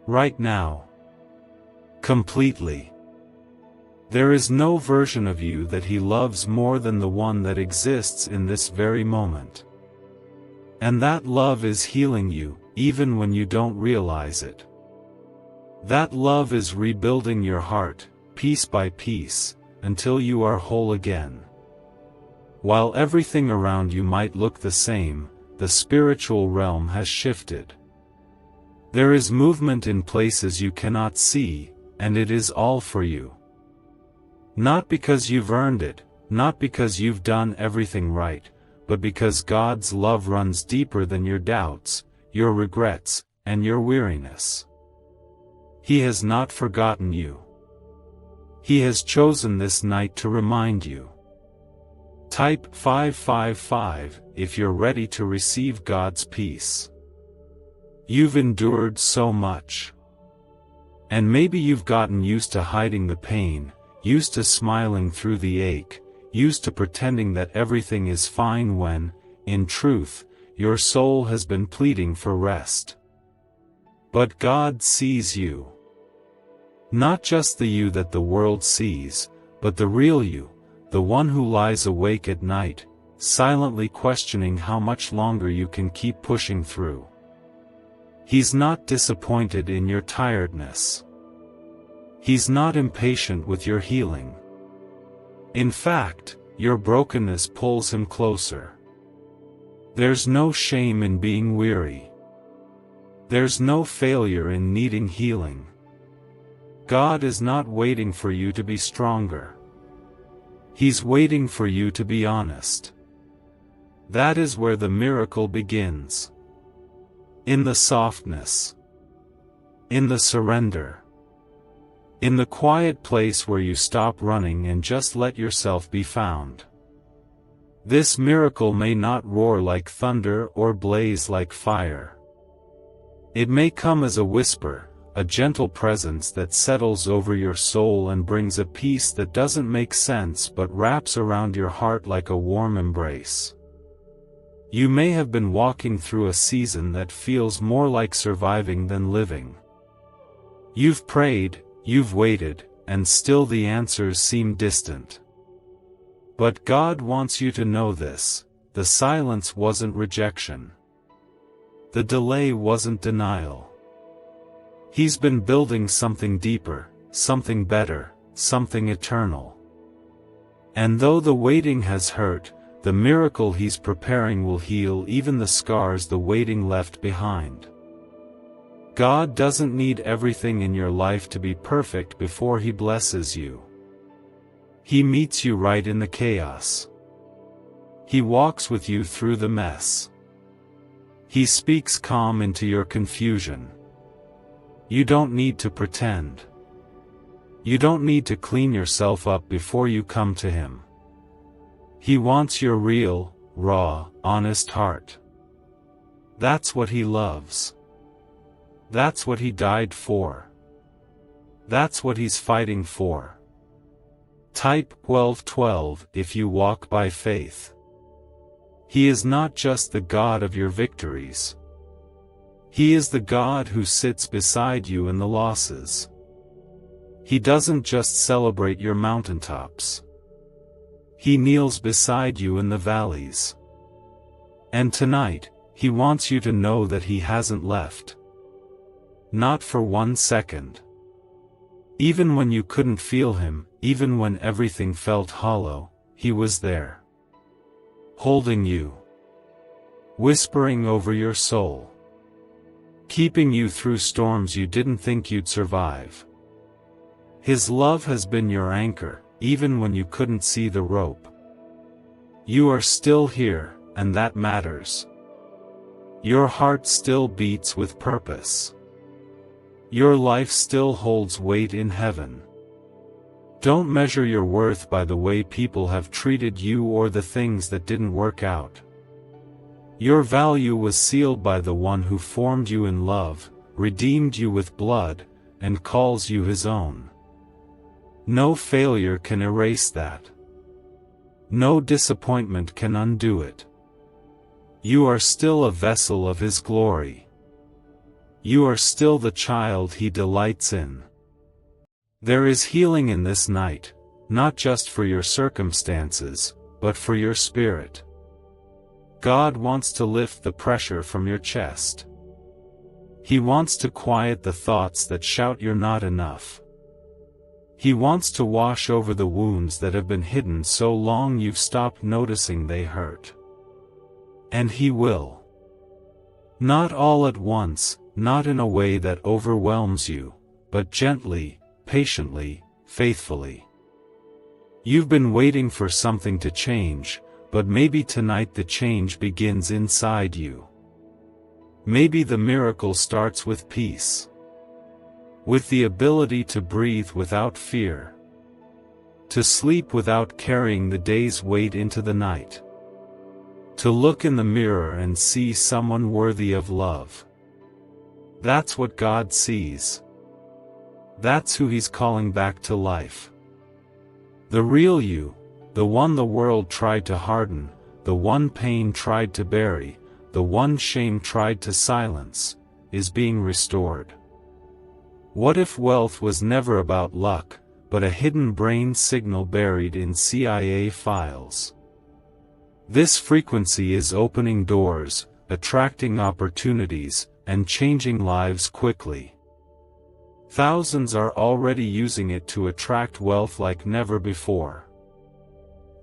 Right now. Completely. There is no version of you that He loves more than the one that exists in this very moment. And that love is healing you, even when you don't realize it. That love is rebuilding your heart, piece by piece, until you are whole again. While everything around you might look the same, the spiritual realm has shifted. There is movement in places you cannot see, and it is all for you. Not because you've earned it, not because you've done everything right, but because God's love runs deeper than your doubts, your regrets, and your weariness. He has not forgotten you. He has chosen this night to remind you. Type 555 if you're ready to receive God's peace. You've endured so much. And maybe you've gotten used to hiding the pain, used to smiling through the ache, used to pretending that everything is fine when, in truth, your soul has been pleading for rest. But God sees you. Not just the you that the world sees, but the real you, the one who lies awake at night, silently questioning how much longer you can keep pushing through. He's not disappointed in your tiredness. He's not impatient with your healing. In fact, your brokenness pulls Him closer. There's no shame in being weary. There's no failure in needing healing. God is not waiting for you to be stronger. He's waiting for you to be honest. That is where the miracle begins. In the softness. In the surrender. In the quiet place where you stop running and just let yourself be found. This miracle may not roar like thunder or blaze like fire. It may come as a whisper, a gentle presence that settles over your soul and brings a peace that doesn't make sense but wraps around your heart like a warm embrace. You may have been walking through a season that feels more like surviving than living. You've prayed, you've waited, and still the answers seem distant. But God wants you to know this: the silence wasn't rejection. The delay wasn't denial. He's been building something deeper, something better, something eternal. And though the waiting has hurt, the miracle He's preparing will heal even the scars the waiting left behind. God doesn't need everything in your life to be perfect before He blesses you. He meets you right in the chaos. He walks with you through the mess. He speaks calm into your confusion. You don't need to pretend. You don't need to clean yourself up before you come to Him. He wants your real, raw, honest heart. That's what He loves. That's what He died for. That's what He's fighting for. Type 1212 if you walk by faith. He is not just the God of your victories. He is the God who sits beside you in the losses. He doesn't just celebrate your mountaintops. He kneels beside you in the valleys. And tonight, He wants you to know that He hasn't left. Not for 1 second. Even when you couldn't feel Him, even when everything felt hollow, He was there. Holding you. Whispering over your soul. Keeping you through storms you didn't think you'd survive. His love has been your anchor, even when you couldn't see the rope. You are still here, and that matters. Your heart still beats with purpose. Your life still holds weight in heaven. Don't measure your worth by the way people have treated you or the things that didn't work out. Your value was sealed by the one who formed you in love, redeemed you with blood, and calls you His own. No failure can erase that. No disappointment can undo it. You are still a vessel of His glory. You are still the child He delights in. There is healing in this night, not just for your circumstances, but for your spirit. God wants to lift the pressure from your chest. He wants to quiet the thoughts that shout you're not enough. He wants to wash over the wounds that have been hidden so long you've stopped noticing they hurt. And He will. Not all at once, not in a way that overwhelms you, but gently, patiently, faithfully. You've been waiting for something to change, but maybe tonight the change begins inside you. Maybe the miracle starts with peace. With the ability to breathe without fear. To sleep without carrying the day's weight into the night. To look in the mirror and see someone worthy of love. That's what God sees. That's who He's calling back to life. The real you, the one the world tried to harden, the one pain tried to bury, the one shame tried to silence, is being restored. What if wealth was never about luck, but a hidden brain signal buried in CIA files? This frequency is opening doors, attracting opportunities, and changing lives quickly. Thousands are already using it to attract wealth like never before.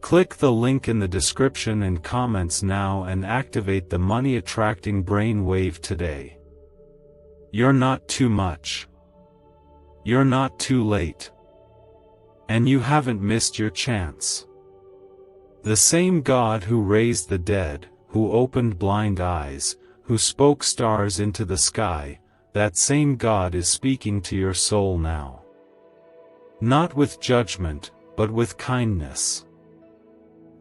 Click the link in the description and comments now and activate the money-attracting brain wave today. You're not too much. You're not too late. And you haven't missed your chance. The same God who raised the dead, who opened blind eyes, who spoke stars into the sky, that same God is speaking to your soul now. Not with judgment, but with kindness.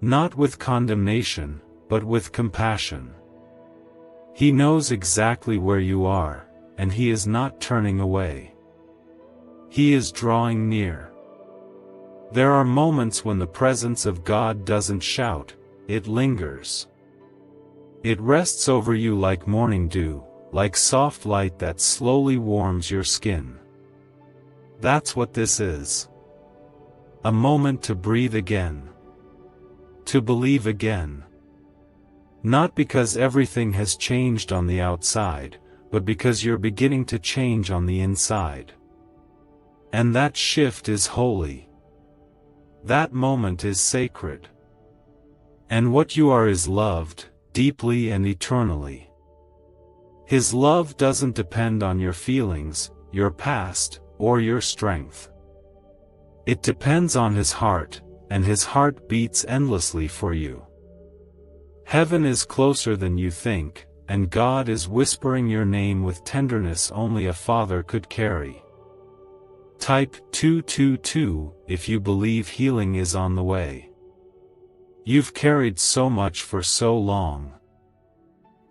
Not with condemnation, but with compassion. He knows exactly where you are, and He is not turning away. He is drawing near. There are moments when the presence of God doesn't shout, it lingers. It rests over you like morning dew, like soft light that slowly warms your skin. That's what this is. A moment to breathe again. To believe again. Not because everything has changed on the outside, but because you're beginning to change on the inside. And that shift is holy. That moment is sacred. And what you are is loved, deeply and eternally. His love doesn't depend on your feelings, your past, or your strength. It depends on His heart, and His heart beats endlessly for you. Heaven is closer than you think, and God is whispering your name with tenderness only a father could carry. Type 222 if you believe healing is on the way. You've carried so much for so long.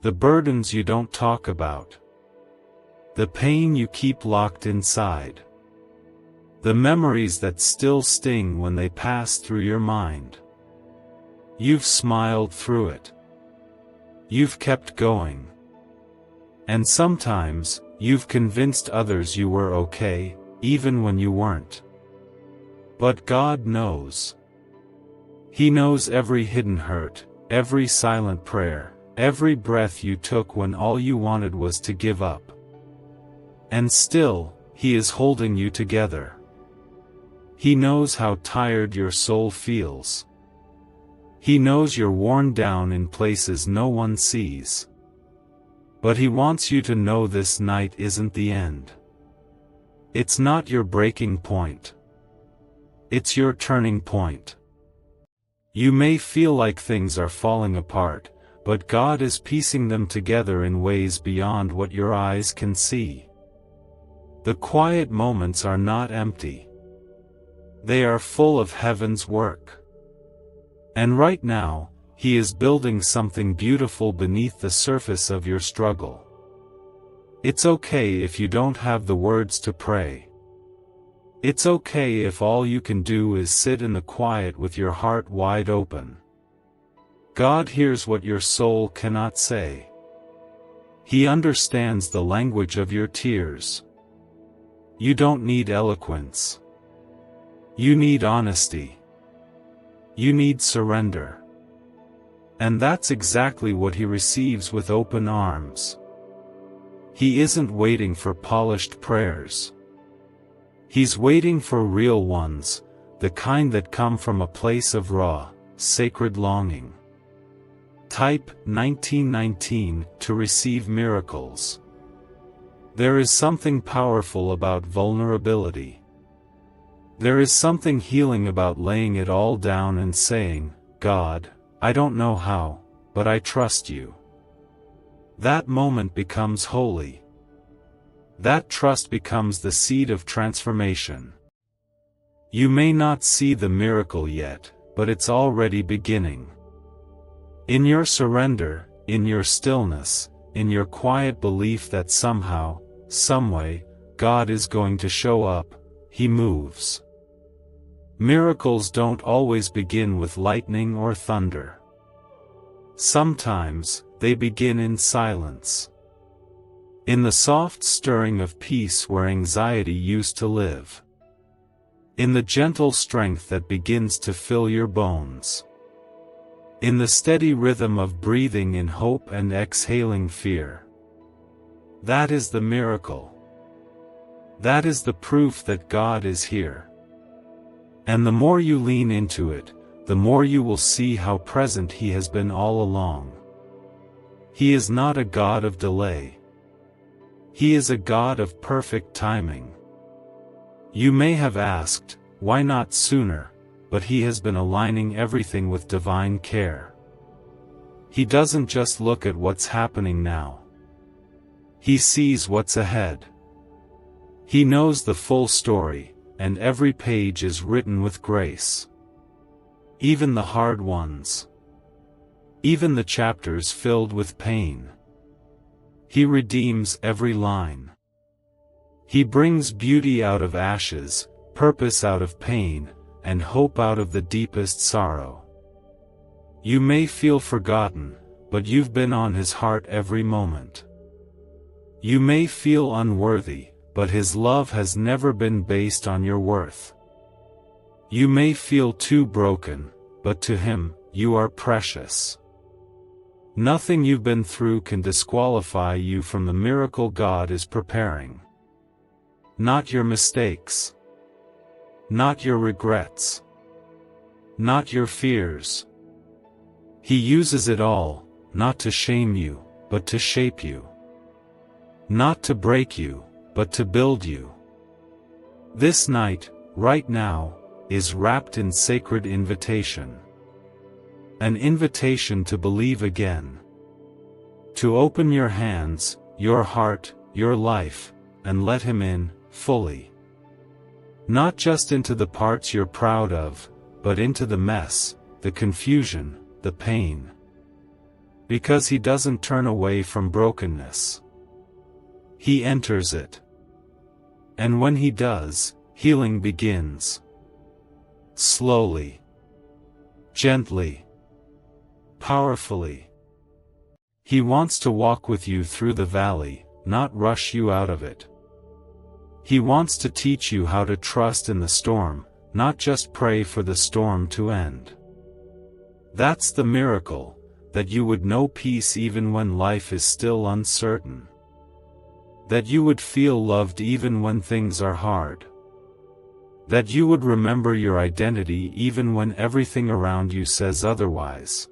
The burdens you don't talk about. The pain you keep locked inside. The memories that still sting when they pass through your mind. You've smiled through it. You've kept going. And sometimes, you've convinced others you were okay, even when you weren't. But God knows. He knows every hidden hurt, every silent prayer, every breath you took when all you wanted was to give up. And still, He is holding you together. He knows how tired your soul feels. He knows you're worn down in places no one sees. But He wants you to know this night isn't the end. It's not your breaking point. It's your turning point. You may feel like things are falling apart, but God is piecing them together in ways beyond what your eyes can see. The quiet moments are not empty. They are full of heaven's work. And right now, He is building something beautiful beneath the surface of your struggle. It's okay if you don't have the words to pray. It's okay if all you can do is sit in the quiet with your heart wide open. God hears what your soul cannot say. He understands the language of your tears. You don't need eloquence. You need honesty. You need surrender. And that's exactly what He receives with open arms. He isn't waiting for polished prayers. He's waiting for real ones, the kind that come from a place of raw, sacred longing. Type 1919 to receive miracles. There is something powerful about vulnerability. There is something healing about laying it all down and saying, God, I don't know how, but I trust you. That moment becomes holy. That trust becomes the seed of transformation. You may not see the miracle yet, but it's already beginning. In your surrender, in your stillness, in your quiet belief that somehow, someway, God is going to show up, He moves. Miracles don't always begin with lightning or thunder. Sometimes, they begin in silence. In the soft stirring of peace where anxiety used to live. In the gentle strength that begins to fill your bones. In the steady rhythm of breathing in hope and exhaling fear. That is the miracle. That is the proof that God is here. And the more you lean into it, the more you will see how present He has been all along. He is not a God of delay. He is a God of perfect timing. You may have asked, why not sooner, but He has been aligning everything with divine care. He doesn't just look at what's happening now. He sees what's ahead. He knows the full story, and every page is written with grace. Even the hard ones. Even the chapters filled with pain. He redeems every line. He brings beauty out of ashes, purpose out of pain, and hope out of the deepest sorrow. You may feel forgotten, but you've been on His heart every moment. You may feel unworthy, but His love has never been based on your worth. You may feel too broken, but to Him, you are precious. Nothing you've been through can disqualify you from the miracle God is preparing. Not your mistakes. Not your regrets. Not your fears. He uses it all, not to shame you, but to shape you. Not to break you, but to build you. This night, right now, is wrapped in sacred invitation. An invitation to believe again. To open your hands, your heart, your life, and let Him in, fully. Not just into the parts you're proud of, but into the mess, the confusion, the pain. Because He doesn't turn away from brokenness. He enters it. And when He does, healing begins. Slowly. Gently. Powerfully. He wants to walk with you through the valley, not rush you out of it. He wants to teach you how to trust in the storm, not just pray for the storm to end. That's the miracle, that you would know peace even when life is still uncertain. That you would feel loved even when things are hard. That you would remember your identity even when everything around you says otherwise.